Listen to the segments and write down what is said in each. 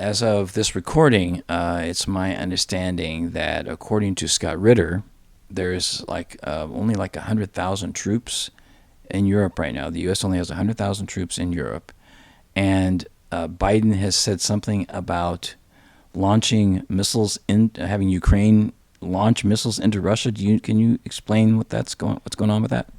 as of this recording, it's my understanding that according to Scott Ritter, there's only like 100,000 troops in Europe right now. The U.S. only has 100,000 troops in Europe. And Biden has said something about launching missiles, having Ukraine launch missiles into Russia. Can you explain what's going on with that?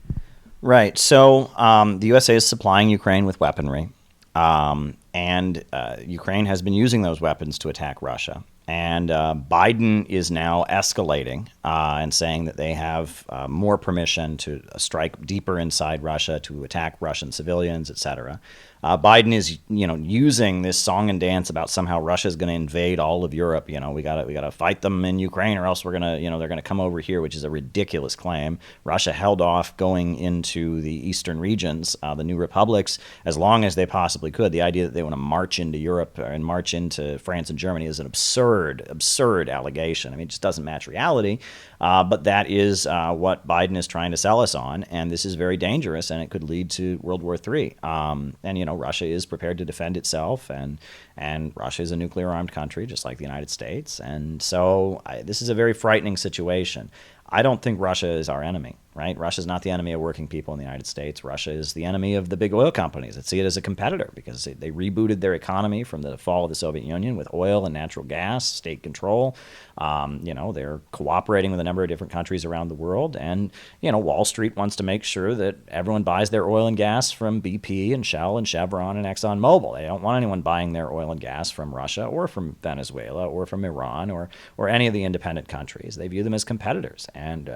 Right. So the USA is supplying Ukraine with weaponry, and Ukraine has been using those weapons to attack Russia. And Biden is now escalating and saying that they have more permission to strike deeper inside Russia, to attack Russian civilians, etc. Biden is, using this song and dance about somehow Russia is going to invade all of Europe. We gotta fight them in Ukraine, or else we're gonna, they're gonna come over here, which is a ridiculous claim. Russia held off going into the eastern regions, the new republics, as long as they possibly could. The idea that they want to march into Europe and march into France and Germany is an absurd allegation. I mean, it just doesn't match reality. But that is what Biden is trying to sell us on, and this is very dangerous, and it could lead to World War III. And Russia is prepared to defend itself, and Russia is a nuclear-armed country, just like the United States. And so this is a very frightening situation. I don't think Russia is our enemy, right? Russia is not the enemy of working people in the United States. Russia is the enemy of the big oil companies that see it as a competitor, because they rebooted their economy from the fall of the Soviet Union with oil and natural gas, state control. They're cooperating with a number of different countries around the world. And, Wall Street wants to make sure that everyone buys their oil and gas from BP and Shell and Chevron and ExxonMobil. They don't want anyone buying their oil and gas from Russia or from Venezuela or from Iran or any of the independent countries. They view them as competitors. And,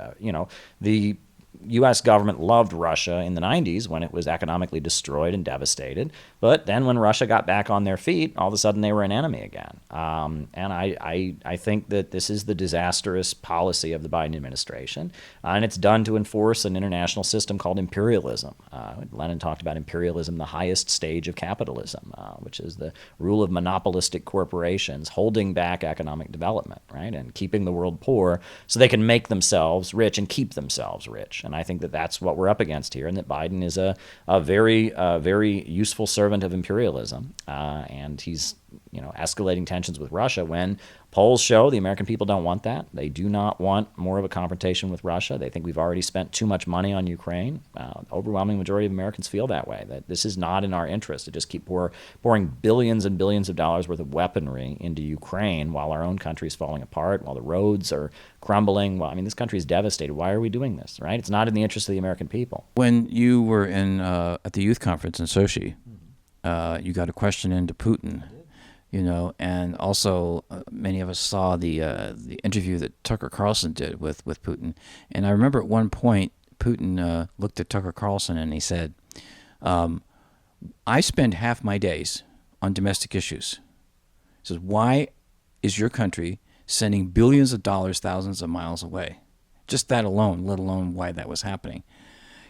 the U.S. government loved Russia in the 90s when it was economically destroyed and devastated. But then when Russia got back on their feet, all of a sudden they were an enemy again. And I think that this is the disastrous policy of the Biden administration. And it's done to enforce an international system called imperialism. Lenin talked about imperialism, the highest stage of capitalism, which is the rule of monopolistic corporations holding back economic development, right, and keeping the world poor so they can make themselves rich and keep themselves rich. And I think that that's what we're up against here, and that Biden is a very useful servant of imperialism, and he's escalating tensions with Russia when polls show the American people don't want that. They do not want more of a confrontation with Russia. They think we've already spent too much money on Ukraine. The overwhelming majority of Americans feel that way, that this is not in our interest to just keep pouring billions and billions of dollars worth of weaponry into Ukraine while our own country is falling apart, while the roads are crumbling. Well, I mean, this country is devastated. Why are we doing this, right? It's not in the interest of the American people. When you were at the youth conference in Sochi, you got a question into Putin. And also many of us saw the interview that Tucker Carlson did with Putin. And I remember at one point, Putin looked at Tucker Carlson and he said, I spend half my days on domestic issues. He says, why is your country sending billions of dollars thousands of miles away? Just that alone, let alone why that was happening.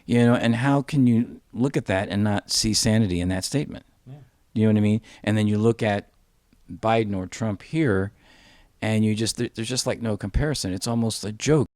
And how can you look at that and not see sanity in that statement? Yeah. You know what I mean? And then you look at Biden or Trump here, and there's just like no comparison. It's almost a joke.